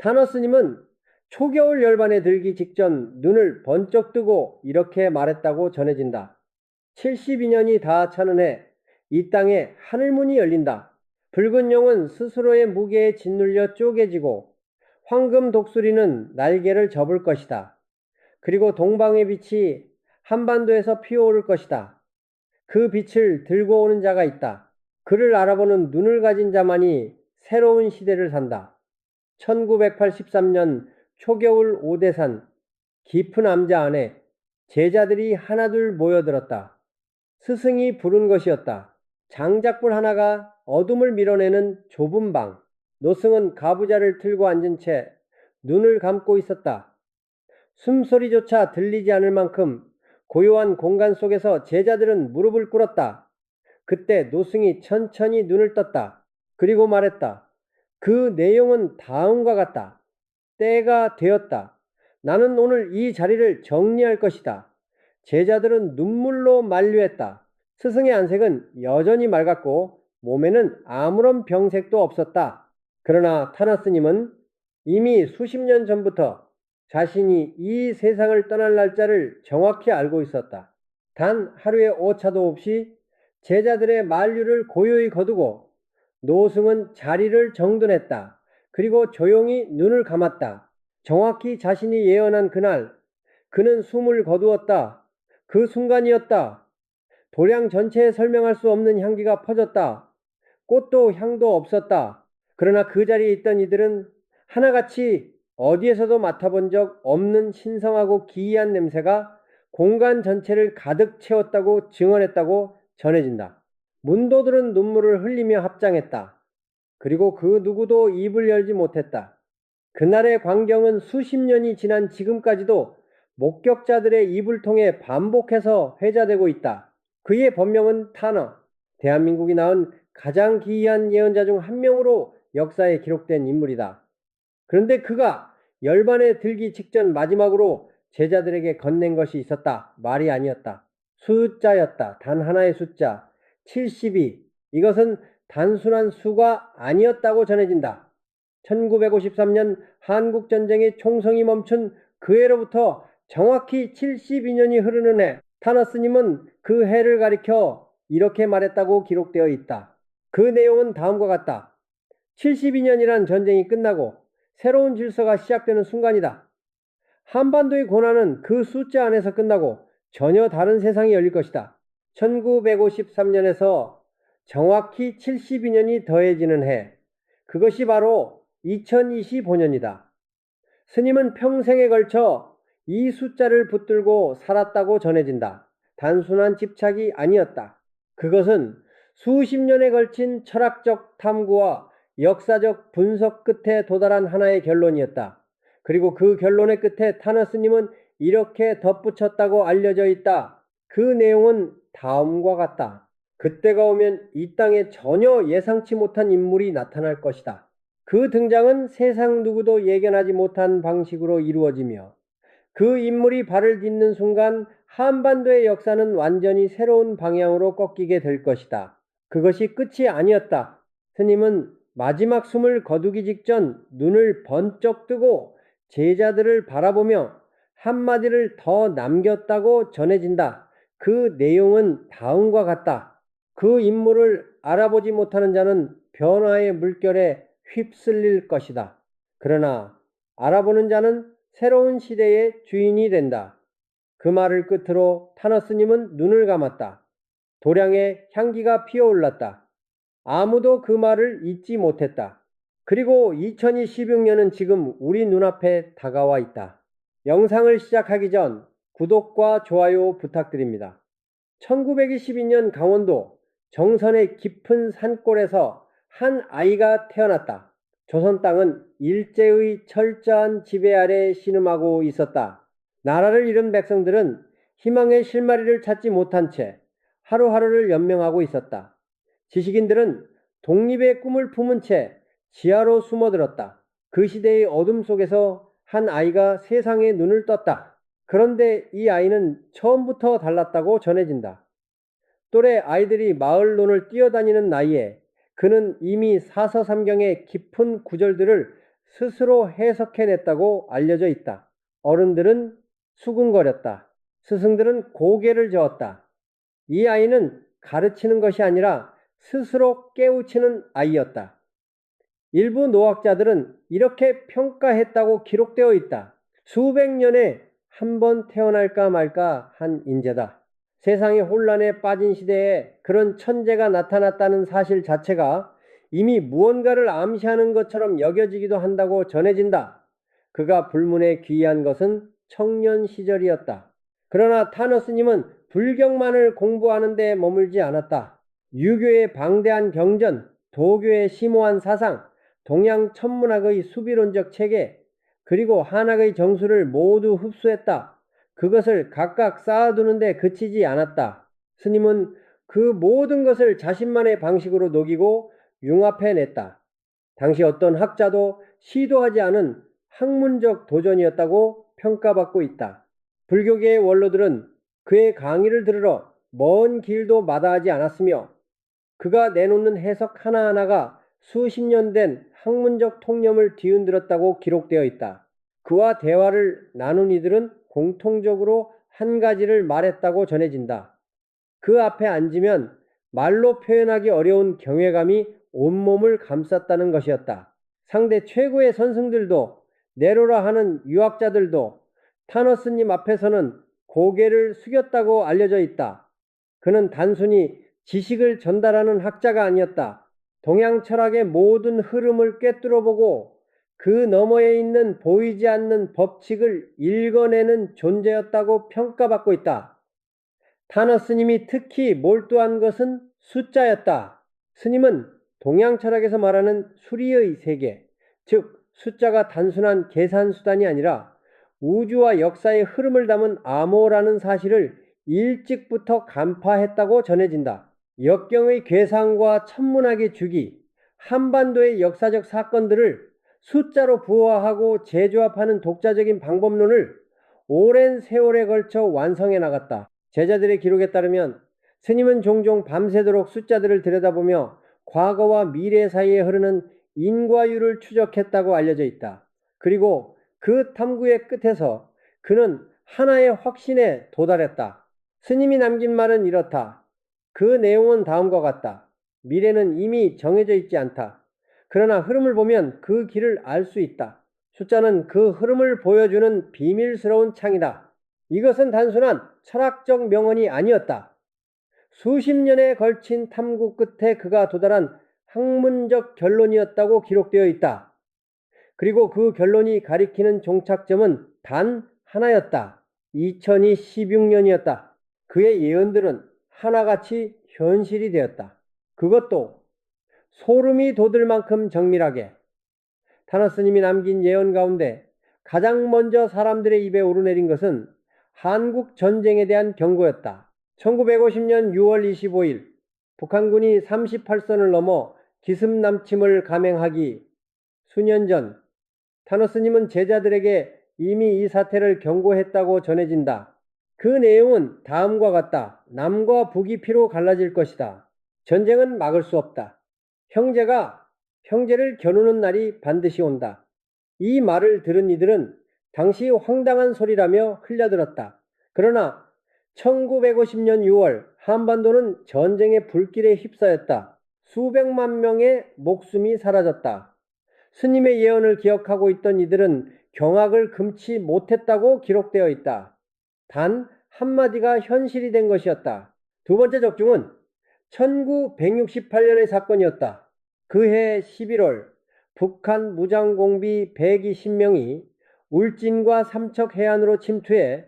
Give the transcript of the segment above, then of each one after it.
타너 스님은 초겨울 열반에 들기 직전 눈을 번쩍 뜨고 이렇게 말했다고 전해진다. 72년이 다 차는 해 이 땅에 하늘문이 열린다. 붉은 용은 스스로의 무게에 짓눌려 쪼개지고 황금 독수리는 날개를 접을 것이다. 그리고 동방의 빛이 한반도에서 피어오를 것이다. 그 빛을 들고 오는 자가 있다. 그를 알아보는 눈을 가진 자만이 새로운 시대를 산다. 1983년 초겨울 오대산 깊은 암자 안에 제자들이 하나둘 모여들었다. 스승이 부른 것이었다. 장작불 하나가 어둠을 밀어내는 좁은 방. 노승은 가부좌를 틀고 앉은 채 눈을 감고 있었다. 숨소리조차 들리지 않을 만큼 고요한 공간 속에서 제자들은 무릎을 꿇었다. 그때 노승이 천천히 눈을 떴다. 그리고 말했다. 그 내용은 다음과 같다. 때가 되었다. 나는 오늘 이 자리를 정리할 것이다. 제자들은 눈물로 만류했다. 스승의 안색은 여전히 맑았고 몸에는 아무런 병색도 없었다. 그러나 타나 스님은 이미 수십 년 전부터 자신이 이 세상을 떠날 날짜를 정확히 알고 있었다. 단 하루의 오차도 없이 제자들의 만류를 고요히 거두고 노승은 자리를 정돈했다. 그리고 조용히 눈을 감았다. 정확히 자신이 예언한 그날 그는 숨을 거두었다. 그 순간이었다. 도량 전체에 설명할 수 없는 향기가 퍼졌다. 꽃도 향도 없었다. 그러나 그 자리에 있던 이들은 하나같이 어디에서도 맡아본 적 없는 신성하고 기이한 냄새가 공간 전체를 가득 채웠다고 증언했다고 전해진다. 문도들은 눈물을 흘리며 합장했다. 그리고 그 누구도 입을 열지 못했다. 그날의 광경은 수십 년이 지난 지금까지도 목격자들의 입을 통해 반복해서 회자되고 있다. 그의 법명은 타너, 대한민국이 낳은 가장 기이한 예언자 중 한 명으로 역사에 기록된 인물이다. 그런데 그가 열반에 들기 직전 마지막으로 제자들에게 건넨 것이 있었다. 말이 아니었다. 숫자였다. 단 하나의 숫자. 72. 이것은 단순한 수가 아니었다고 전해진다. 1953년 한국전쟁의 총성이 멈춘 그 해로부터 정확히 72년이 흐르는 해, 타너 스님은 그 해를 가리켜 이렇게 말했다고 기록되어 있다. 그 내용은 다음과 같다. 72년이란 전쟁이 끝나고 새로운 질서가 시작되는 순간이다. 한반도의 고난은 그 숫자 안에서 끝나고 전혀 다른 세상이 열릴 것이다. 1953년에서 정확히 72년이 더해지는 해. 그것이 바로 2025년이다. 스님은 평생에 걸쳐 이 숫자를 붙들고 살았다고 전해진다. 단순한 집착이 아니었다. 그것은 수십 년에 걸친 철학적 탐구와 역사적 분석 끝에 도달한 하나의 결론이었다. 그리고 그 결론의 끝에 타너 스님은 이렇게 덧붙였다고 알려져 있다. 그 내용은 다음과 같다. 그때가 오면 이 땅에 전혀 예상치 못한 인물이 나타날 것이다. 그 등장은 세상 누구도 예견하지 못한 방식으로 이루어지며 그 인물이 발을 딛는 순간 한반도의 역사는 완전히 새로운 방향으로 꺾이게 될 것이다. 그것이 끝이 아니었다. 스님은 마지막 숨을 거두기 직전 눈을 번쩍 뜨고 제자들을 바라보며 한마디를 더 남겼다고 전해진다. 그 내용은 다음과 같다. 그 인물을 알아보지 못하는 자는 변화의 물결에 휩쓸릴 것이다. 그러나 알아보는 자는 새로운 시대의 주인이 된다. 그 말을 끝으로 타너 스님은 눈을 감았다. 도량의 향기가 피어올랐다. 아무도 그 말을 잊지 못했다. 그리고 2026년은 지금 우리 눈앞에 다가와 있다. 영상을 시작하기 전 구독과 좋아요 부탁드립니다. 1922년 강원도 정선의 깊은 산골에서 한 아이가 태어났다. 조선 땅은 일제의 철저한 지배 아래 신음하고 있었다. 나라를 잃은 백성들은 희망의 실마리를 찾지 못한 채 하루하루를 연명하고 있었다. 지식인들은 독립의 꿈을 품은 채 지하로 숨어들었다. 그 시대의 어둠 속에서 한 아이가 세상에 눈을 떴다. 그런데 이 아이는 처음부터 달랐다고 전해진다. 또래 아이들이 마을 논을 뛰어다니는 나이에 그는 이미 사서삼경의 깊은 구절들을 스스로 해석해냈다고 알려져 있다. 어른들은 수군거렸다. 스승들은 고개를 저었다. 이 아이는 가르치는 것이 아니라 스스로 깨우치는 아이였다. 일부 노학자들은 이렇게 평가했다고 기록되어 있다. 수백 년에 한 번 태어날까 말까 한 인재다. 세상의 혼란에 빠진 시대에 그런 천재가 나타났다는 사실 자체가 이미 무언가를 암시하는 것처럼 여겨지기도 한다고 전해진다. 그가 불문에 귀의한 것은 청년 시절이었다. 그러나 타너스님은 불경만을 공부하는 데 머물지 않았다. 유교의 방대한 경전, 도교의 심오한 사상, 동양 천문학의 수비론적 체계, 그리고 한학의 정수를 모두 흡수했다. 그것을 각각 쌓아두는데 그치지 않았다. 스님은 그 모든 것을 자신만의 방식으로 녹이고 융합해냈다. 당시 어떤 학자도 시도하지 않은 학문적 도전이었다고 평가받고 있다. 불교계의 원로들은 그의 강의를 들으러 먼 길도 마다하지 않았으며 그가 내놓는 해석 하나하나가 수십 년 된 학문적 통념을 뒤흔들었다고 기록되어 있다. 그와 대화를 나눈 이들은 공통적으로 한 가지를 말했다고 전해진다. 그 앞에 앉으면 말로 표현하기 어려운 경외감이 온몸을 감쌌다는 것이었다. 상대 최고의 선승들도 네로라 하는 유학자들도 타너스님 앞에서는 고개를 숙였다고 알려져 있다. 그는 단순히 지식을 전달하는 학자가 아니었다. 동양 철학의 모든 흐름을 꿰뚫어보고 그 너머에 있는 보이지 않는 법칙을 읽어내는 존재였다고 평가받고 있다. 타너 스님이 특히 몰두한 것은 숫자였다. 스님은 동양 철학에서 말하는 수리의 세계, 즉 숫자가 단순한 계산 수단이 아니라 우주와 역사의 흐름을 담은 암호라는 사실을 일찍부터 간파했다고 전해진다. 역경의 괴상과 천문학의 주기, 한반도의 역사적 사건들을 숫자로 부화하고 재조합하는 독자적인 방법론을 오랜 세월에 걸쳐 완성해 나갔다. 제자들의 기록에 따르면 스님은 종종 밤새도록 숫자들을 들여다보며 과거와 미래 사이에 흐르는 인과율을 추적했다고 알려져 있다. 그리고 그 탐구의 끝에서 그는 하나의 확신에 도달했다. 스님이 남긴 말은 이렇다. 그 내용은 다음과 같다. 미래는 이미 정해져 있지 않다. 그러나 흐름을 보면 그 길을 알 수 있다. 숫자는 그 흐름을 보여주는 비밀스러운 창이다. 이것은 단순한 철학적 명언이 아니었다. 수십 년에 걸친 탐구 끝에 그가 도달한 학문적 결론이었다고 기록되어 있다. 그리고 그 결론이 가리키는 종착점은 단 하나였다. 2026년이었다. 그의 예언들은 하나같이 현실이 되었다. 그것도 소름이 돋을 만큼 정밀하게. 타너 스님이 남긴 예언 가운데 가장 먼저 사람들의 입에 오르내린 것은 한국 전쟁에 대한 경고였다. 1950년 6월 25일 북한군이 38선을 넘어 기습남침을 감행하기 수년 전 타너 스님은 제자들에게 이미 이 사태를 경고했다고 전해진다. 그 내용은 다음과 같다. 남과 북이 피로 갈라질 것이다. 전쟁은 막을 수 없다. 형제가 형제를 겨누는 날이 반드시 온다. 이 말을 들은 이들은 당시 황당한 소리라며 흘려들었다. 그러나 1950년 6월 한반도는 전쟁의 불길에 휩싸였다. 수백만 명의 목숨이 사라졌다. 스님의 예언을 기억하고 있던 이들은 경악을 금치 못했다고 기록되어 있다. 단 한마디가 현실이 된 것이었다. 두 번째 적중은 1968년의 사건이었다. 그해 11월 북한 무장공비 120명이 울진과 삼척 해안으로 침투해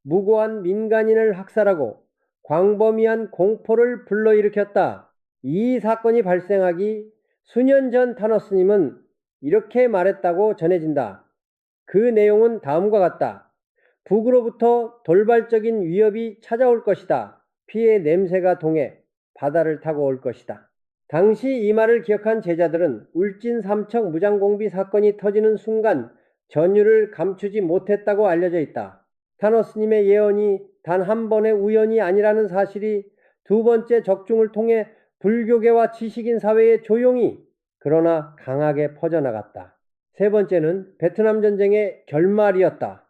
무고한 민간인을 학살하고 광범위한 공포를 불러일으켰다. 이 사건이 발생하기 수년 전 타너 스님은 이렇게 말했다고 전해진다. 그 내용은 다음과 같다. 북으로부터 돌발적인 위협이 찾아올 것이다. 피의 냄새가 동해 바다를 타고 올 것이다. 당시 이 말을 기억한 제자들은 울진 삼척 무장공비 사건이 터지는 순간 전율을 감추지 못했다고 알려져 있다. 타너 스님의 예언이 단 한 번의 우연이 아니라는 사실이 두 번째 적중을 통해 불교계와 지식인 사회에 조용히 그러나 강하게 퍼져나갔다. 세 번째는 베트남 전쟁의 결말이었다.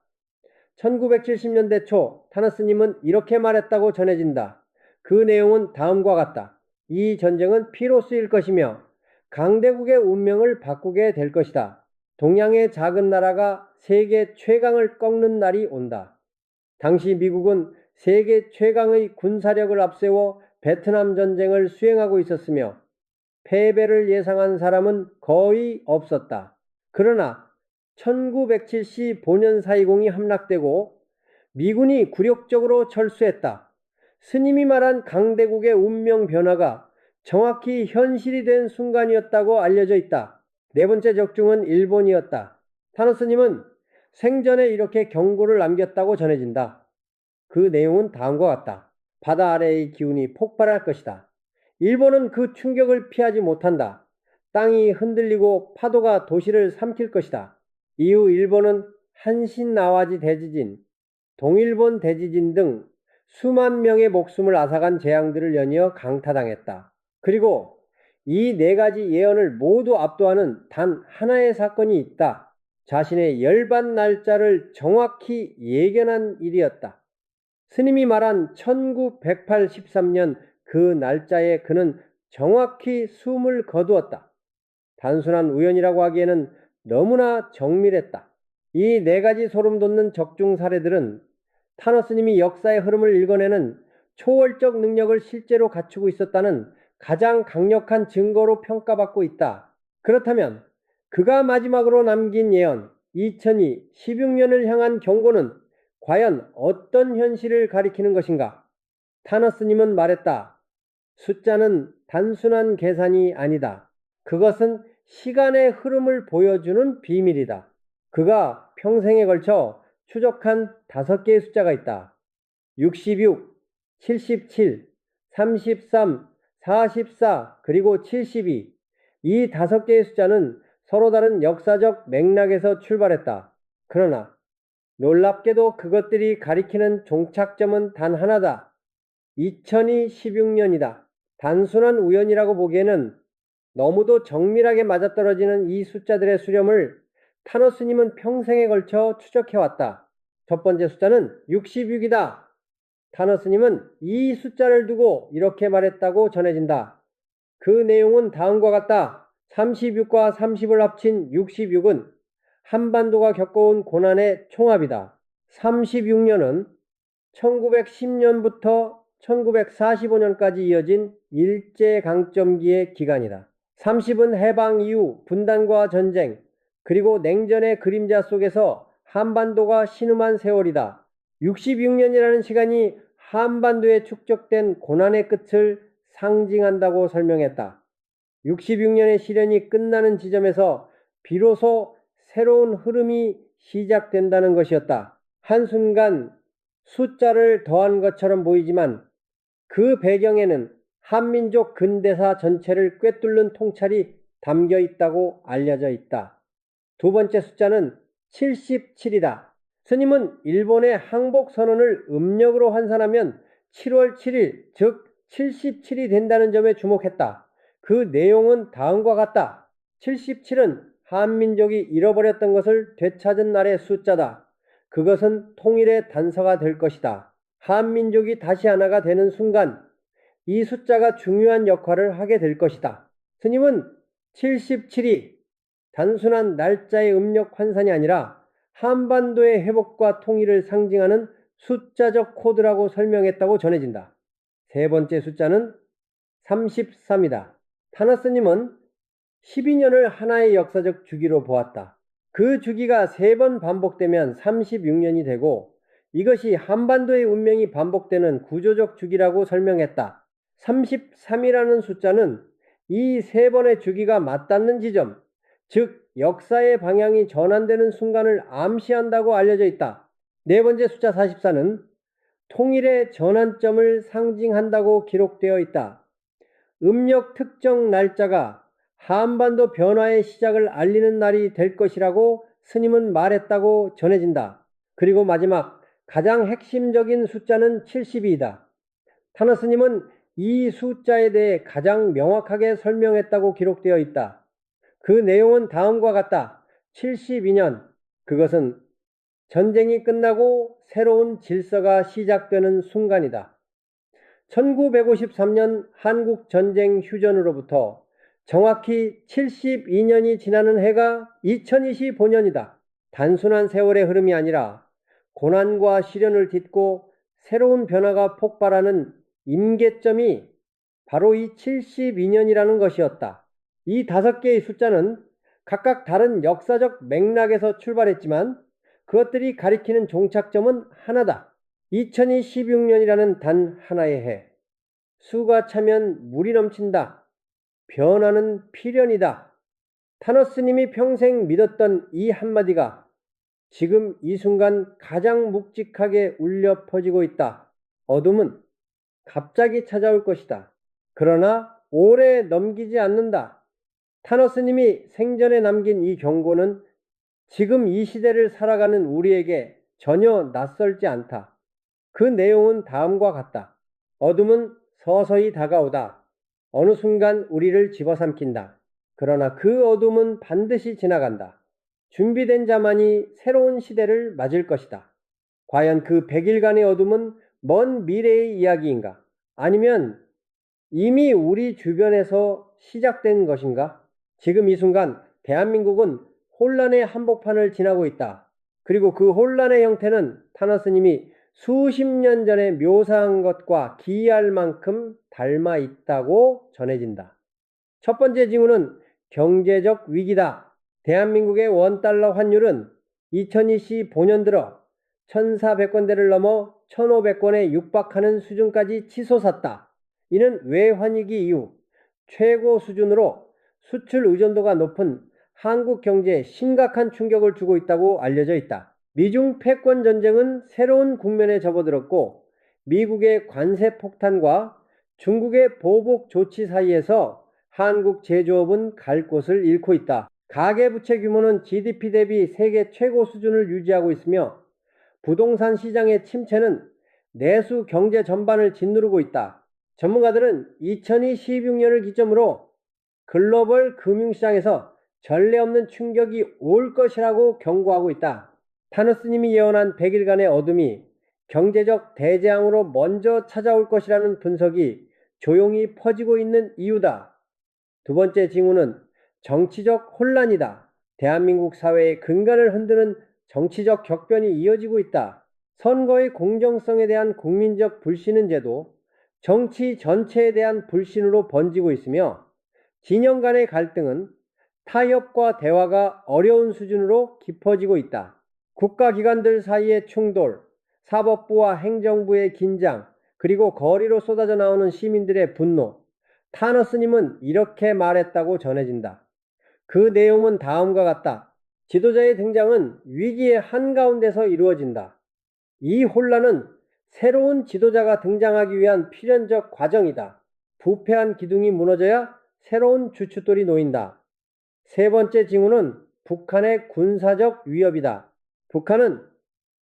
1970년대 초 타너스님은 이렇게 말했다고 전해진다. 그 내용은 다음과 같다. 이 전쟁은 피로 쓰일 것이며 강대국의 운명을 바꾸게 될 것이다. 동양의 작은 나라가 세계 최강을 꺾는 날이 온다. 당시 미국은 세계 최강의 군사력을 앞세워 베트남 전쟁을 수행하고 있었으며 패배를 예상한 사람은 거의 없었다. 그러나 1970 본연 사이공이 함락되고 미군이 굴욕적으로 철수했다. 스님이 말한 강대국의 운명 변화가 정확히 현실이 된 순간이었다고 알려져 있다. 네 번째 적중은 일본이었다. 타노스님은 생전에 이렇게 경고를 남겼다고 전해진다. 그 내용은 다음과 같다. 바다 아래의 기운이 폭발할 것이다. 일본은 그 충격을 피하지 못한다. 땅이 흔들리고 파도가 도시를 삼킬 것이다. 이후 일본은 한신나와지 대지진, 동일본 대지진 등 수만 명의 목숨을 앗아간 재앙들을 연이어 강타당했다. 그리고 이 네 가지 예언을 모두 압도하는 단 하나의 사건이 있다. 자신의 열반 날짜를 정확히 예견한 일이었다. 스님이 말한 1983년 그 날짜에 그는 정확히 숨을 거두었다. 단순한 우연이라고 하기에는 너무나 정밀했다. 이 네 가지 소름 돋는 적중 사례들은 타너스님이 역사의 흐름을 읽어내는 초월적 능력을 실제로 갖추고 있었다는 가장 강력한 증거로 평가받고 있다. 그렇다면 그가 마지막으로 남긴 예언 2002 16년을 향한 경고는 과연 어떤 현실을 가리키는 것인가? 타너스님은 말했다. 숫자는 단순한 계산이 아니다. 그것은 시간의 흐름을 보여주는 비밀이다. 그가 평생에 걸쳐 추적한 5개의 숫자가 있다. 66, 77, 33, 44, 그리고 72. 이 5개의 숫자는 서로 다른 역사적 맥락에서 출발했다. 그러나 놀랍게도 그것들이 가리키는 종착점은 단 하나다. 2016년이다. 단순한 우연이라고 보기에는 너무도 정밀하게 맞아떨어지는 이 숫자들의 수렴을 타노스님은 평생에 걸쳐 추적해왔다. 첫 번째 숫자는 66이다. 타너스님은 이 숫자를 두고 이렇게 말했다고 전해진다. 그 내용은 다음과 같다. 36과 30을 합친 66은 한반도가 겪어온 고난의 총합이다. 36년은 1910년부터 1945년까지 이어진 일제강점기의 기간이다. 30은 해방 이후 분단과 전쟁, 그리고 냉전의 그림자 속에서 한반도가 신음한 세월이다. 66년이라는 시간이 한반도에 축적된 고난의 끝을 상징한다고 설명했다. 66년의 시련이 끝나는 지점에서 비로소 새로운 흐름이 시작된다는 것이었다. 한순간 숫자를 더한 것처럼 보이지만 그 배경에는 한민족 근대사 전체를 꿰뚫는 통찰이 담겨 있다고 알려져 있다. 두 번째 숫자는 77이다. 스님은 일본의 항복 선언을 음력으로 환산하면 7월 7일, 즉 77이 된다는 점에 주목했다. 그 내용은 다음과 같다. 77은 한민족이 잃어버렸던 것을 되찾은 날의 숫자다. 그것은 통일의 단서가 될 것이다. 한민족이 다시 하나가 되는 순간 이 숫자가 중요한 역할을 하게 될 것이다. 스님은 77이 단순한 날짜의 음력 환산이 아니라 한반도의 회복과 통일을 상징하는 숫자적 코드라고 설명했다고 전해진다. 세 번째 숫자는 33이다. 타나스님은 12년을 하나의 역사적 주기로 보았다. 그 주기가 3번 반복되면 36년이 되고 이것이 한반도의 운명이 반복되는 구조적 주기라고 설명했다. 33이라는 숫자는 이 3번의 주기가 맞닿는 지점, 즉 역사의 방향이 전환되는 순간을 암시한다고 알려져 있다. 네 번째 숫자 44는 통일의 전환점을 상징한다고 기록되어 있다. 음력 특정 날짜가 한반도 변화의 시작을 알리는 날이 될 것이라고 스님은 말했다고 전해진다. 그리고 마지막 가장 핵심적인 숫자는 72이다. 타너 스님은 이 숫자에 대해 가장 명확하게 설명했다고 기록되어 있다. 그 내용은 다음과 같다. 72년, 그것은 전쟁이 끝나고 새로운 질서가 시작되는 순간이다. 1953년 한국전쟁 휴전으로부터 정확히 72년이 지나는 해가 2025년이다. 단순한 세월의 흐름이 아니라 고난과 시련을 딛고 새로운 변화가 폭발하는 임계점이 바로 이 72년이라는 것이었다. 이 5개의 숫자는 각각 다른 역사적 맥락에서 출발했지만 그것들이 가리키는 종착점은 하나다. 2026년이라는 단 하나의 해. 수가 차면 물이 넘친다. 변화는 필연이다. 타노스님이 평생 믿었던 이 한마디가 지금 이 순간 가장 묵직하게 울려 퍼지고 있다. 어둠은 갑자기 찾아올 것이다. 그러나 오래 넘기지 않는다. 타노스님이 생전에 남긴 이 경고는 지금 이 시대를 살아가는 우리에게 전혀 낯설지 않다. 그 내용은 다음과 같다. 어둠은 서서히 다가오다. 어느 순간 우리를 집어삼킨다. 그러나 그 어둠은 반드시 지나간다. 준비된 자만이 새로운 시대를 맞을 것이다. 과연 그 100일간의 어둠은 먼 미래의 이야기인가? 아니면 이미 우리 주변에서 시작된 것인가? 지금 이 순간 대한민국은 혼란의 한복판을 지나고 있다. 그리고 그 혼란의 형태는 타노스님이 수십 년 전에 묘사한 것과 기이할 만큼 닮아 있다고 전해진다. 첫 번째 징후는 경제적 위기다. 대한민국의 원달러 환율은 2025년 들어 1,400권대를 넘어 1,500권에 육박하는 수준까지 치솟았다. 이는 외환위기 이후 최고 수준으로 수출 의존도가 높은 한국 경제에 심각한 충격을 주고 있다고 알려져 있다. 미중 패권 전쟁은 새로운 국면에 접어들었고 미국의 관세 폭탄과 중국의 보복 조치 사이에서 한국 제조업은 갈 곳을 잃고 있다. 가계부채 규모는 GDP 대비 세계 최고 수준을 유지하고 있으며 부동산 시장의 침체는 내수 경제 전반을 짓누르고 있다. 전문가들은 2026년을 기점으로 글로벌 금융시장에서 전례 없는 충격이 올 것이라고 경고하고 있다. 타노스님이 예언한 100일간의 어둠이 경제적 대재앙으로 먼저 찾아올 것이라는 분석이 조용히 퍼지고 있는 이유다. 두 번째 징후는 정치적 혼란이다. 대한민국 사회의 근간을 흔드는 정치적 격변이 이어지고 있다. 선거의 공정성에 대한 국민적 불신은제도 정치 전체에 대한 불신으로 번지고 있으며 진영 간의 갈등은 타협과 대화가 어려운 수준으로 깊어지고 있다. 국가기관들 사이의 충돌, 사법부와 행정부의 긴장, 그리고 거리로 쏟아져 나오는 시민들의 분노, 타너스님은 이렇게 말했다고 전해진다. 그 내용은 다음과 같다. 지도자의 등장은 위기의 한가운데서 이루어진다. 이 혼란은 새로운 지도자가 등장하기 위한 필연적 과정이다. 부패한 기둥이 무너져야 새로운 주춧돌이 놓인다. 세 번째 징후는 북한의 군사적 위협이다. 북한은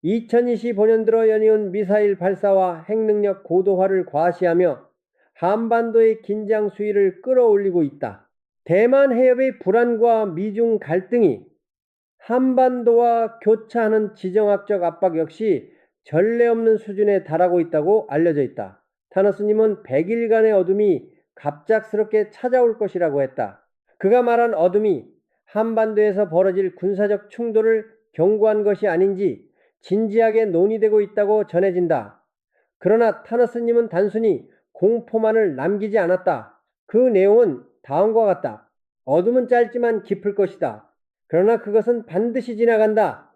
2025년 들어 연이은 미사일 발사와 핵능력 고도화를 과시하며 한반도의 긴장 수위를 끌어올리고 있다. 대만 해협의 불안과 미중 갈등이 한반도와 교차하는 지정학적 압박 역시 전례 없는 수준에 달하고 있다고 알려져 있다. 타노스님은 100일간의 어둠이 갑작스럽게 찾아올 것이라고 했다. 그가 말한 어둠이 한반도에서 벌어질 군사적 충돌을 경고한 것이 아닌지 진지하게 논의되고 있다고 전해진다. 그러나 타노스님은 단순히 공포만을 남기지 않았다. 그 내용은 다음과 같다. 어둠은 짧지만 깊을 것이다. 그러나 그것은 반드시 지나간다.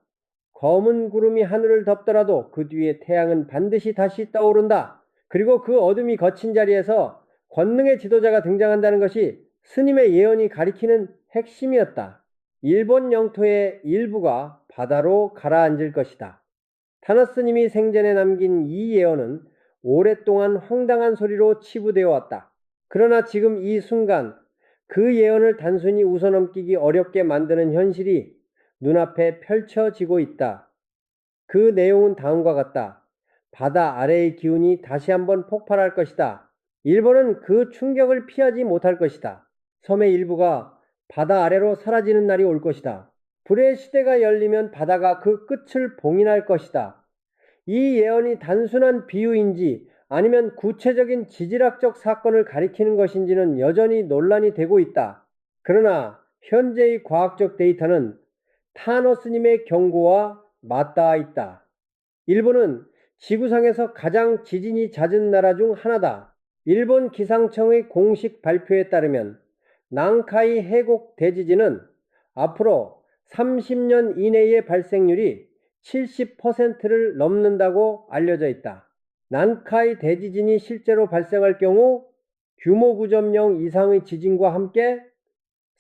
검은 구름이 하늘을 덮더라도 그 뒤에 태양은 반드시 다시 떠오른다. 그리고 그 어둠이 거친 자리에서 권능의 지도자가 등장한다는 것이 스님의 예언이 가리키는 핵심이었다. 일본 영토의 일부가 바다로 가라앉을 것이다. 타노스님이 생전에 남긴 이 예언은 오랫동안 황당한 소리로 치부되어 왔다. 그러나 지금 이 순간 그 예언을 단순히 웃어넘기기 어렵게 만드는 현실이 눈앞에 펼쳐지고 있다. 그 내용은 다음과 같다. 바다 아래의 기운이 다시 한번 폭발할 것이다. 일본은 그 충격을 피하지 못할 것이다. 섬의 일부가 바다 아래로 사라지는 날이 올 것이다. 불의 시대가 열리면 바다가 그 끝을 봉인할 것이다. 이 예언이 단순한 비유인지 아니면 구체적인 지질학적 사건을 가리키는 것인지는 여전히 논란이 되고 있다. 그러나 현재의 과학적 데이터는 타너스님의 경고와 맞닿아 있다. 일본은 지구상에서 가장 지진이 잦은 나라 중 하나다. 일본 기상청의 공식 발표에 따르면 난카이 해곡 대지진은 앞으로 30년 이내의 발생률이 70%를 넘는다고 알려져 있다. 난카이 대지진이 실제로 발생할 경우 규모 9.0 이상의 지진과 함께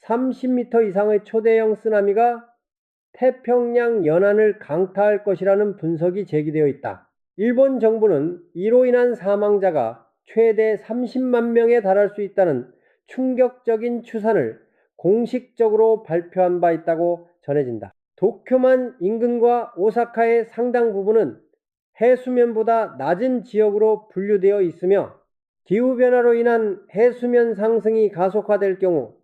30m 이상의 초대형 쓰나미가 태평양 연안을 강타할 것이라는 분석이 제기되어 있다. 일본 정부는 이로 인한 사망자가 최대 30만 명에 달할 수 있다는 충격적인 추산을 공식적으로 발표한 바 있다고 전해진다. 도쿄만 인근과 오사카의 상당 부분은 해수면보다 낮은 지역으로 분류되어 있으며 기후변화로 인한 해수면 상승이 가속화될 경우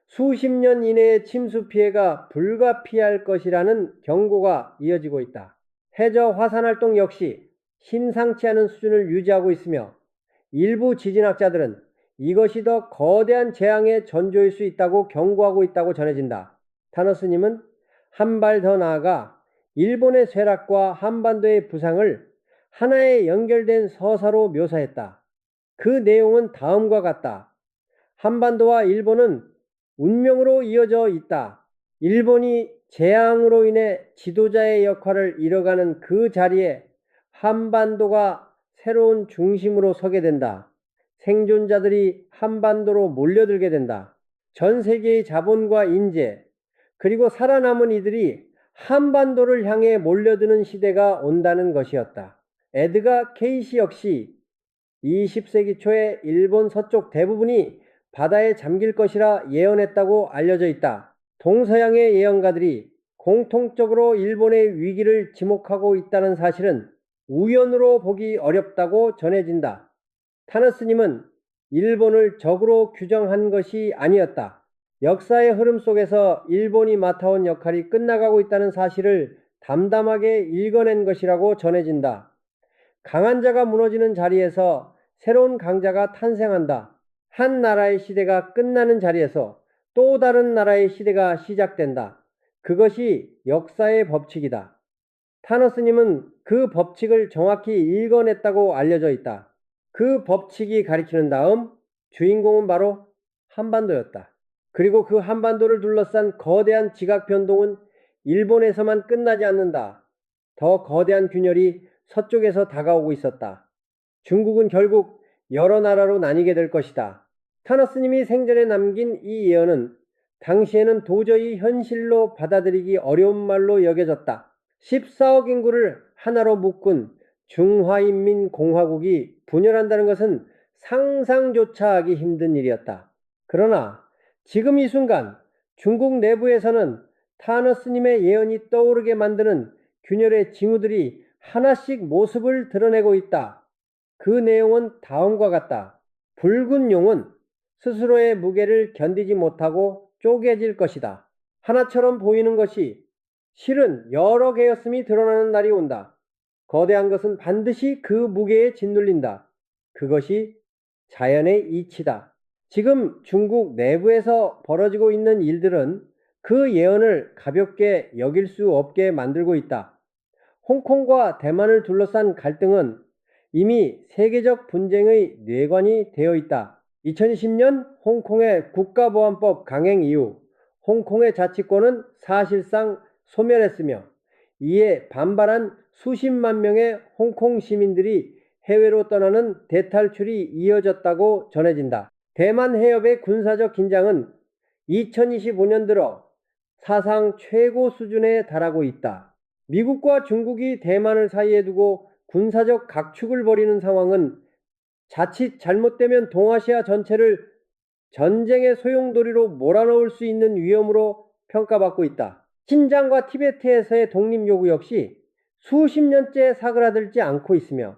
수십 년 이내의 침수 피해가 불가피할 것이라는 경고가 이어지고 있다. 해저 화산 활동 역시 심상치 않은 수준을 유지하고 있으며 일부 지진학자들은 이것이 더 거대한 재앙의 전조일 수 있다고 경고하고 있다고 전해진다. 타너스님은 한 발 더 나아가 일본의 쇠락과 한반도의 부상을 하나의 연결된 서사로 묘사했다. 그 내용은 다음과 같다. 한반도와 일본은 운명으로 이어져 있다. 일본이 재앙으로 인해 지도자의 역할을 잃어가는 그 자리에 한반도가 새로운 중심으로 서게 된다. 생존자들이 한반도로 몰려들게 된다. 전 세계의 자본과 인재, 그리고 살아남은 이들이 한반도를 향해 몰려드는 시대가 온다는 것이었다. 에드가 케이시 역시 20세기 초에 일본 서쪽 대부분이 바다에 잠길 것이라 예언했다고 알려져 있다. 동서양의 예언가들이 공통적으로 일본의 위기를 지목하고 있다는 사실은 우연으로 보기 어렵다고 전해진다. 타너스님은 일본을 적으로 규정한 것이 아니었다. 역사의 흐름 속에서 일본이 맡아온 역할이 끝나가고 있다는 사실을 담담하게 읽어낸 것이라고 전해진다. 강한 자가 무너지는 자리에서 새로운 강자가 탄생한다. 한 나라의 시대가 끝나는 자리에서 또 다른 나라의 시대가 시작된다. 그것이 역사의 법칙이다. 타너스님은 그 법칙을 정확히 읽어냈다고 알려져 있다. 그 법칙이 가리키는 다음 주인공은 바로 한반도였다. 그리고 그 한반도를 둘러싼 거대한 지각 변동은 일본에서만 끝나지 않는다. 더 거대한 균열이 서쪽에서 다가오고 있었다. 중국은 결국 여러 나라로 나뉘게 될 것이다. 타너스님이 생전에 남긴 이 예언은 당시에는 도저히 현실로 받아들이기 어려운 말로 여겨졌다. 14억 인구를 하나로 묶은 중화인민공화국이 분열한다는 것은 상상조차 하기 힘든 일이었다. 그러나 지금 이 순간 중국 내부에서는 타너스님의 예언이 떠오르게 만드는 균열의 징후들이 하나씩 모습을 드러내고 있다. 그 내용은 다음과 같다. 붉은 용은 스스로의 무게를 견디지 못하고 쪼개질 것이다. 하나처럼 보이는 것이 실은 여러 개였음이 드러나는 날이 온다. 거대한 것은 반드시 그 무게에 짓눌린다. 그것이 자연의 이치다. 지금 중국 내부에서 벌어지고 있는 일들은 그 예언을 가볍게 여길 수 없게 만들고 있다. 홍콩과 대만을 둘러싼 갈등은 이미 세계적 분쟁의 뇌관이 되어 있다. 2010년 홍콩의 국가보안법 강행 이후 홍콩의 자치권은 사실상 소멸했으며 이에 반발한 수십만 명의 홍콩 시민들이 해외로 떠나는 대탈출이 이어졌다고 전해진다. 대만 해협의 군사적 긴장은 2025년 들어 사상 최고 수준에 달하고 있다. 미국과 중국이 대만을 사이에 두고 군사적 각축을 벌이는 상황은 자칫 잘못되면 동아시아 전체를 전쟁의 소용돌이로 몰아넣을 수 있는 위험으로 평가받고 있다. 신장과 티베트에서의 독립 요구 역시 수십 년째 사그라들지 않고 있으며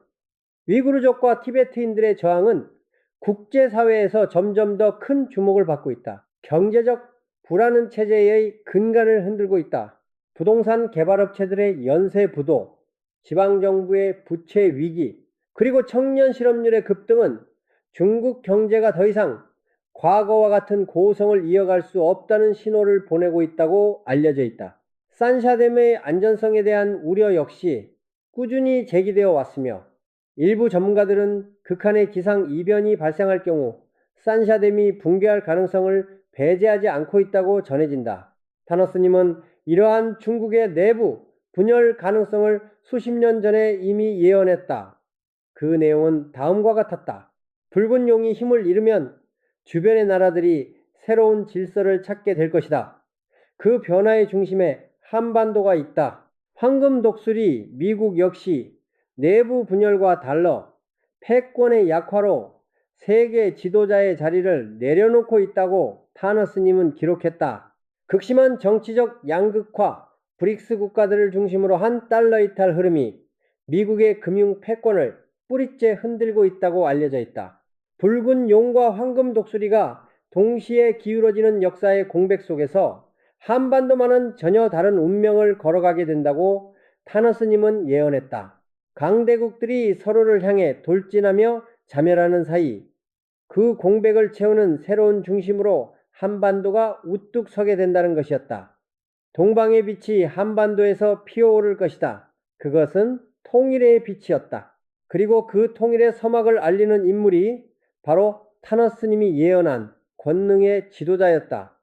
위구르족과 티베트인들의 저항은 국제사회에서 점점 더 큰 주목을 받고 있다. 경제적 불안한 체제의 근간을 흔들고 있다. 부동산 개발업체들의 연쇄 부도, 지방정부의 부채 위기, 그리고 청년 실업률의 급등은 중국 경제가 더 이상 과거와 같은 고성을 이어갈 수 없다는 신호를 보내고 있다고 알려져 있다. 산샤댐의 안전성에 대한 우려 역시 꾸준히 제기되어 왔으며 일부 전문가들은 극한의 기상 이변이 발생할 경우 산샤댐이 붕괴할 가능성을 배제하지 않고 있다고 전해진다. 타너스님은 이러한 중국의 내부 분열 가능성을 수십 년 전에 이미 예언했다. 그 내용은 다음과 같았다. 붉은 용이 힘을 잃으면 주변의 나라들이 새로운 질서를 찾게 될 것이다. 그 변화의 중심에 한반도가 있다. 황금 독수리 미국 역시 내부 분열과 달러 패권의 약화로 세계 지도자의 자리를 내려놓고 있다고 타너스님은 기록했다. 극심한 정치적 양극화, 브릭스 국가들을 중심으로 한 달러 이탈 흐름이 미국의 금융 패권을 뿌리째 흔들고 있다고 알려져 있다. 붉은 용과 황금 독수리가 동시에 기울어지는 역사의 공백 속에서 한반도만은 전혀 다른 운명을 걸어가게 된다고 타너스님은 예언했다. 강대국들이 서로를 향해 돌진하며 자멸하는 사이 그 공백을 채우는 새로운 중심으로 한반도가 우뚝 서게 된다는 것이었다. 동방의 빛이 한반도에서 피어오를 것이다. 그것은 통일의 빛이었다. 그리고 그 통일의 서막을 알리는 인물이 바로 타너스님이 예언한 권능의 지도자였다.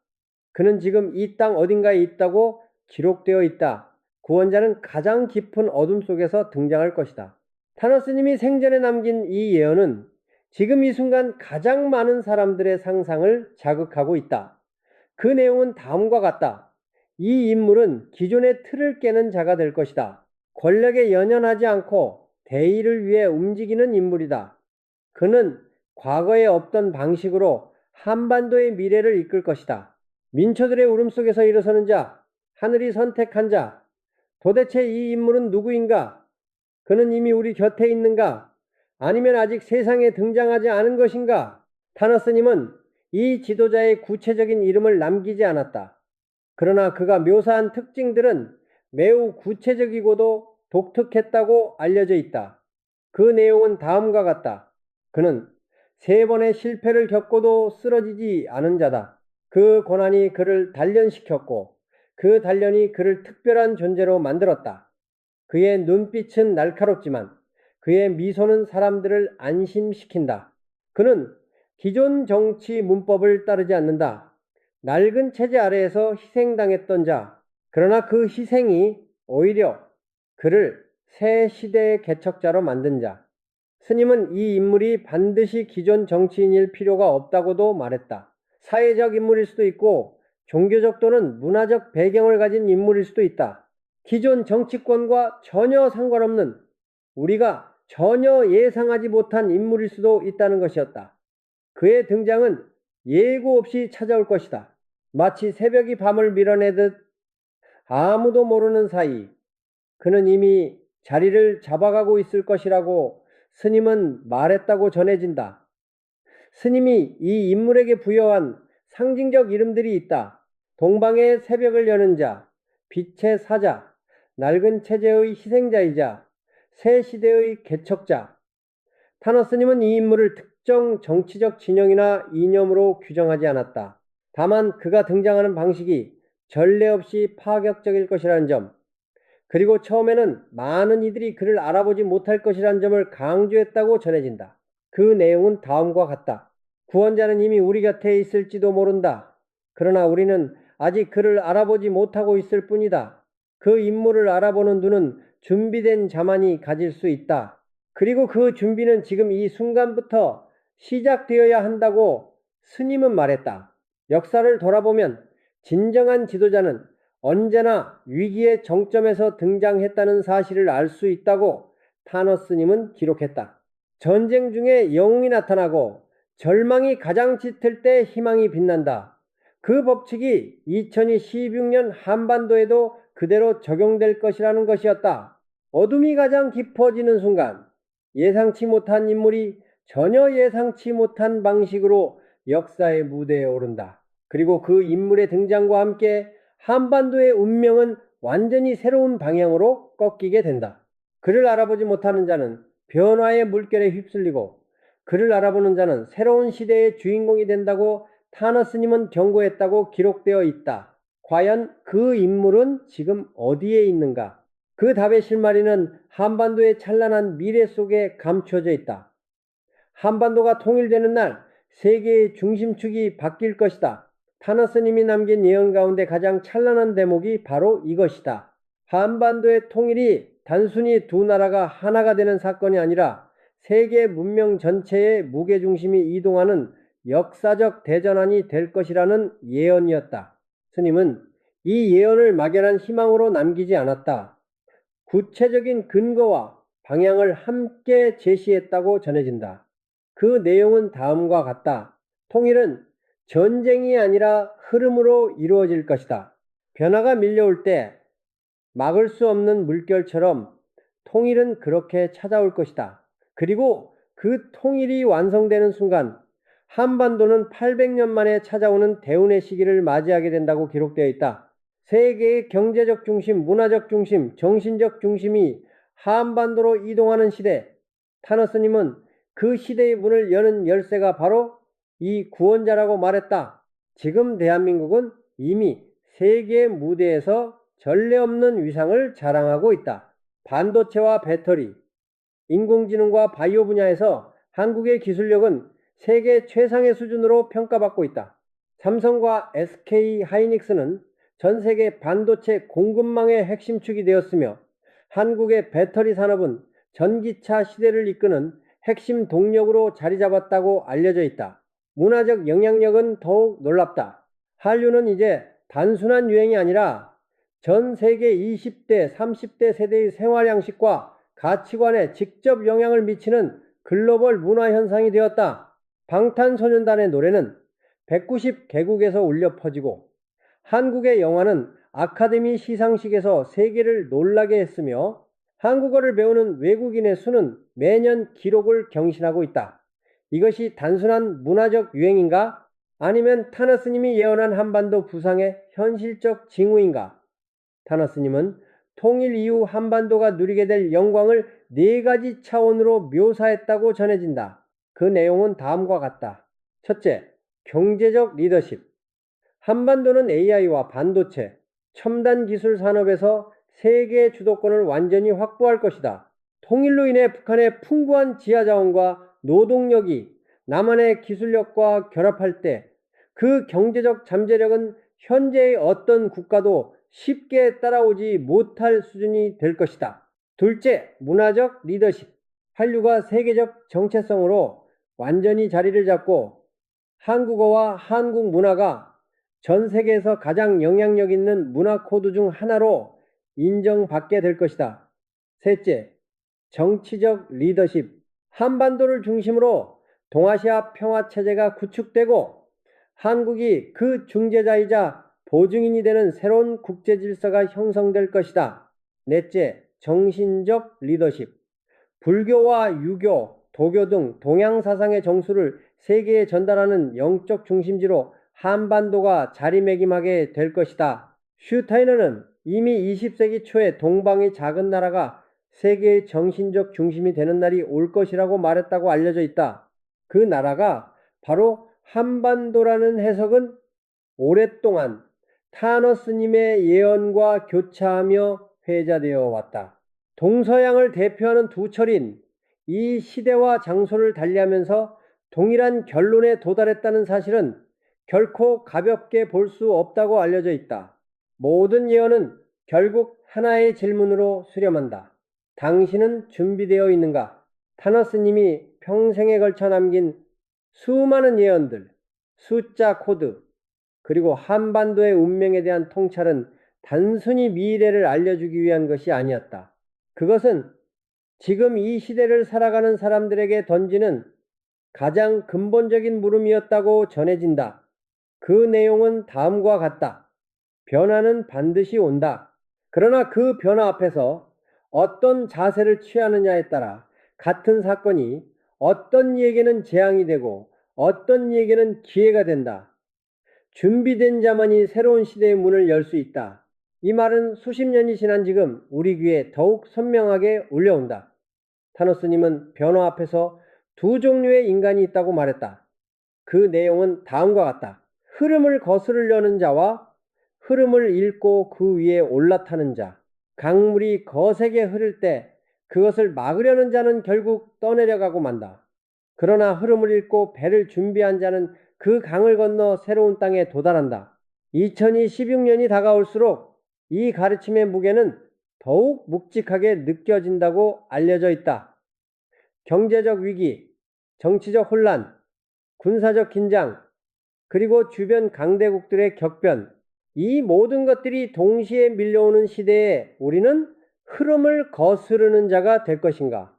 그는 지금 이 땅 어딘가에 있다고 기록되어 있다. 구원자는 가장 깊은 어둠 속에서 등장할 것이다. 타너스님이 생전에 남긴 이 예언은 지금 이 순간 가장 많은 사람들의 상상을 자극하고 있다. 그 내용은 다음과 같다. 이 인물은 기존의 틀을 깨는 자가 될 것이다. 권력에 연연하지 않고 대의를 위해 움직이는 인물이다. 그는 과거에 없던 방식으로 한반도의 미래를 이끌 것이다. 민초들의 울음 속에서 일어서는 자, 하늘이 선택한 자, 도대체 이 인물은 누구인가? 그는 이미 우리 곁에 있는가? 아니면 아직 세상에 등장하지 않은 것인가? 타너스님은 이 지도자의 구체적인 이름을 남기지 않았다. 그러나 그가 묘사한 특징들은 매우 구체적이고도 독특했다고 알려져 있다. 그 내용은 다음과 같다. 그는 3번의 실패를 겪고도 쓰러지지 않은 자다. 그 고난이 그를 단련시켰고 그 단련이 그를 특별한 존재로 만들었다. 그의 눈빛은 날카롭지만 그의 미소는 사람들을 안심시킨다. 그는 기존 정치 문법을 따르지 않는다. 낡은 체제 아래에서 희생당했던 자, 그러나 그 희생이 오히려 그를 새 시대의 개척자로 만든 자. 스님은 이 인물이 반드시 기존 정치인일 필요가 없다고도 말했다. 사회적 인물일 수도 있고 종교적 또는 문화적 배경을 가진 인물일 수도 있다. 기존 정치권과 전혀 상관없는 우리가 전혀 예상하지 못한 인물일 수도 있다는 것이었다. 그의 등장은 예고 없이 찾아올 것이다. 마치 새벽이 밤을 밀어내듯 아무도 모르는 사이 그는 이미 자리를 잡아가고 있을 것이라고 스님은 말했다고 전해진다. 스님이 이 인물에게 부여한 상징적 이름들이 있다. 동방의 새벽을 여는 자, 빛의 사자, 낡은 체제의 희생자이자 새 시대의 개척자. 타너스님은 이 인물을 특정 정치적 진영이나 이념으로 규정하지 않았다. 다만 그가 등장하는 방식이 전례 없이 파격적일 것이라는 점, 그리고 처음에는 많은 이들이 그를 알아보지 못할 것이라는 점을 강조했다고 전해진다. 그 내용은 다음과 같다. 구원자는 이미 우리 곁에 있을지도 모른다. 그러나 우리는 아직 그를 알아보지 못하고 있을 뿐이다. 그 인물을 알아보는 눈은 준비된 자만이 가질 수 있다. 그리고 그 준비는 지금 이 순간부터 시작되어야 한다고 스님은 말했다. 역사를 돌아보면 진정한 지도자는 언제나 위기의 정점에서 등장했다는 사실을 알 수 있다고 타너스님은 기록했다. 전쟁 중에 영웅이 나타나고 절망이 가장 짙을 때 희망이 빛난다. 그 법칙이 2026년 한반도에도 그대로 적용될 것이라는 것이었다. 어둠이 가장 깊어지는 순간 예상치 못한 인물이 전혀 예상치 못한 방식으로 역사의 무대에 오른다. 그리고 그 인물의 등장과 함께 한반도의 운명은 완전히 새로운 방향으로 꺾이게 된다. 그를 알아보지 못하는 자는 변화의 물결에 휩쓸리고 그를 알아보는 자는 새로운 시대의 주인공이 된다고 타너스님은 경고했다고 기록되어 있다. 과연 그 인물은 지금 어디에 있는가? 그 답의 실마리는 한반도의 찬란한 미래 속에 감춰져 있다. 한반도가 통일되는 날 세계의 중심축이 바뀔 것이다. 타너스님이 남긴 예언 가운데 가장 찬란한 대목이 바로 이것이다. 한반도의 통일이 단순히 두 나라가 하나가 되는 사건이 아니라 세계 문명 전체의 무게중심이 이동하는 역사적 대전환이 될 것이라는 예언이었다. 스님은 이 예언을 막연한 희망으로 남기지 않았다. 구체적인 근거와 방향을 함께 제시했다고 전해진다. 그 내용은 다음과 같다. 통일은 전쟁이 아니라 흐름으로 이루어질 것이다. 변화가 밀려올 때 막을 수 없는 물결처럼 통일은 그렇게 찾아올 것이다. 그리고 그 통일이 완성되는 순간 한반도는 800년 만에 찾아오는 대운의 시기를 맞이하게 된다고 기록되어 있다. 세계의 경제적 중심, 문화적 중심, 정신적 중심이 한반도로 이동하는 시대. 타너스님은 그 시대의 문을 여는 열쇠가 바로 이 구원자라고 말했다. 지금 대한민국은 이미 세계 무대에서 전례 없는 위상을 자랑하고 있다. 반도체와 배터리, 인공지능과 바이오 분야에서 한국의 기술력은 세계 최상의 수준으로 평가받고 있다. 삼성과 SK 하이닉스는 전 세계 반도체 공급망의 핵심축이 되었으며 한국의 배터리 산업은 전기차 시대를 이끄는 핵심 동력으로 자리 잡았다고 알려져 있다. 문화적 영향력은 더욱 놀랍다. 한류는 이제 단순한 유행이 아니라 전 세계 20대, 30대 세대의 생활 양식과 가치관에 직접 영향을 미치는 글로벌 문화 현상이 되었다. 방탄소년단의 노래는 190개국에서 울려 퍼지고 한국의 영화는 아카데미 시상식에서 세계를 놀라게 했으며 한국어를 배우는 외국인의 수는 매년 기록을 경신하고 있다. 이것이 단순한 문화적 유행인가? 아니면 타너스님이 예언한 한반도 부상의 현실적 징후인가? 타너스님은 통일 이후 한반도가 누리게 될 영광을 네 가지 차원으로 묘사했다고 전해진다. 그 내용은 다음과 같다. 첫째, 경제적 리더십. 한반도는 AI와 반도체, 첨단 기술 산업에서 세계 주도권을 완전히 확보할 것이다. 통일로 인해 북한의 풍부한 지하자원과 노동력이 남한의 기술력과 결합할 때 그 경제적 잠재력은 현재의 어떤 국가도 쉽게 따라오지 못할 수준이 될 것이다. 둘째, 문화적 리더십. 한류가 세계적 정체성으로 완전히 자리를 잡고 한국어와 한국 문화가 전 세계에서 가장 영향력 있는 문화 코드 중 하나로 인정받게 될 것이다. 셋째, 정치적 리더십. 한반도를 중심으로 동아시아 평화체제가 구축되고 한국이 그 중재자이자 보증인이 되는 새로운 국제질서가 형성될 것이다. 넷째, 정신적 리더십. 불교와 유교, 도교 등 동양 사상의 정수를 세계에 전달하는 영적 중심지로 한반도가 자리매김하게 될 것이다. 슈타이너는 이미 20세기 초에 동방의 작은 나라가 세계의 정신적 중심이 되는 날이 올 것이라고 말했다고 알려져 있다. 그 나라가 바로 한반도라는 해석은 오랫동안 타너스님의 예언과 교차하며 회자되어 왔다. 동서양을 대표하는 두 철인 이 시대와 장소를 달리하면서 동일한 결론에 도달했다는 사실은 결코 가볍게 볼 수 없다고 알려져 있다. 모든 예언은 결국 하나의 질문으로 수렴한다. 당신은 준비되어 있는가? 타너스님이 평생에 걸쳐 남긴 수많은 예언들, 숫자 코드, 그리고 한반도의 운명에 대한 통찰은 단순히 미래를 알려주기 위한 것이 아니었다. 그것은 지금 이 시대를 살아가는 사람들에게 던지는 가장 근본적인 물음이었다고 전해진다. 그 내용은 다음과 같다. 변화는 반드시 온다. 그러나 그 변화 앞에서 어떤 자세를 취하느냐에 따라 같은 사건이 어떤 이에게는 재앙이 되고 어떤 이에게는 기회가 된다. 준비된 자만이 새로운 시대의 문을 열 수 있다. 이 말은 수십 년이 지난 지금 우리 귀에 더욱 선명하게 울려온다. 타노스님은 변화 앞에서 두 종류의 인간이 있다고 말했다. 그 내용은 다음과 같다. 흐름을 거스르려는 자와 흐름을 읽고 그 위에 올라타는 자. 강물이 거세게 흐를 때 그것을 막으려는 자는 결국 떠내려가고 만다. 그러나 흐름을 읽고 배를 준비한 자는 그 강을 건너 새로운 땅에 도달한다. 2026년이 다가올수록 이 가르침의 무게는 더욱 묵직하게 느껴진다고 알려져 있다. 경제적 위기, 정치적 혼란, 군사적 긴장, 그리고 주변 강대국들의 격변, 이 모든 것들이 동시에 밀려오는 시대에 우리는 흐름을 거스르는 자가 될 것인가?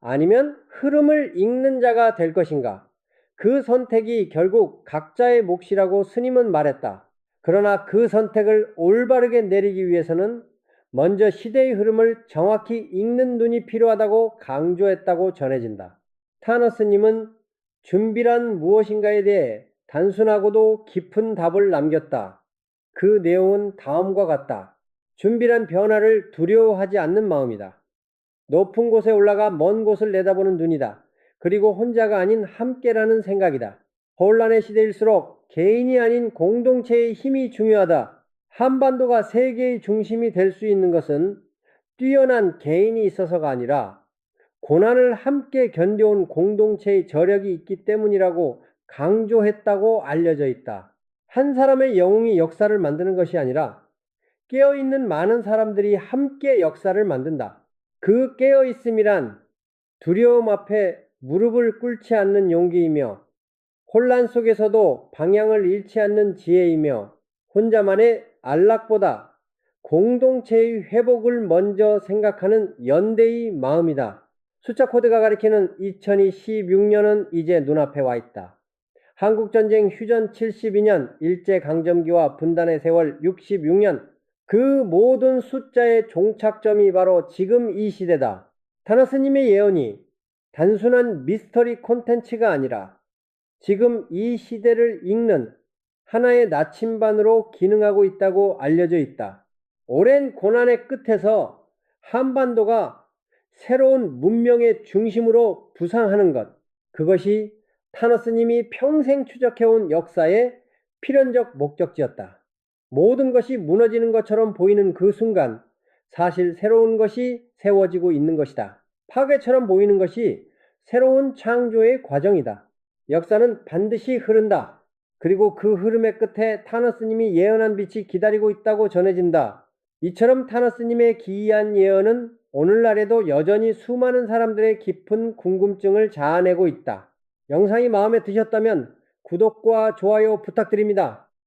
아니면 흐름을 읽는 자가 될 것인가? 그 선택이 결국 각자의 몫이라고 스님은 말했다. 그러나 그 선택을 올바르게 내리기 위해서는 먼저 시대의 흐름을 정확히 읽는 눈이 필요하다고 강조했다고 전해진다. 타너스님은 준비란 무엇인가에 대해 단순하고도 깊은 답을 남겼다. 그 내용은 다음과 같다. 준비란 변화를 두려워하지 않는 마음이다. 높은 곳에 올라가 먼 곳을 내다보는 눈이다. 그리고 혼자가 아닌 함께라는 생각이다. 혼란의 시대일수록 개인이 아닌 공동체의 힘이 중요하다. 한반도가 세계의 중심이 될 수 있는 것은 뛰어난 개인이 있어서가 아니라 고난을 함께 견뎌온 공동체의 저력이 있기 때문이라고 강조했다고 알려져 있다. 한 사람의 영웅이 역사를 만드는 것이 아니라 깨어있는 많은 사람들이 함께 역사를 만든다. 그 깨어있음이란 두려움 앞에 무릎을 꿇지 않는 용기이며 혼란 속에서도 방향을 잃지 않는 지혜이며 혼자만의 안락보다 공동체의 회복을 먼저 생각하는 연대의 마음이다. 숫자 코드가 가리키는 2026년은 이제 눈앞에 와 있다. 한국전쟁 휴전 72년, 일제강점기와 분단의 세월 66년, 그 모든 숫자의 종착점이 바로 지금 이 시대다. 타나스님의 예언이 단순한 미스터리 콘텐츠가 아니라 지금 이 시대를 읽는 하나의 나침반으로 기능하고 있다고 알려져 있다. 오랜 고난의 끝에서 한반도가 새로운 문명의 중심으로 부상하는 것, 그것이 타너스님이 평생 추적해온 역사의 필연적 목적지였다. 모든 것이 무너지는 것처럼 보이는 그 순간 사실 새로운 것이 세워지고 있는 것이다. 파괴처럼 보이는 것이 새로운 창조의 과정이다. 역사는 반드시 흐른다. 그리고 그 흐름의 끝에 타너스님이 예언한 빛이 기다리고 있다고 전해진다. 이처럼 타너스님의 기이한 예언은 오늘날에도 여전히 수많은 사람들의 깊은 궁금증을 자아내고 있다. 영상이 마음에 드셨다면 구독과 좋아요 부탁드립니다.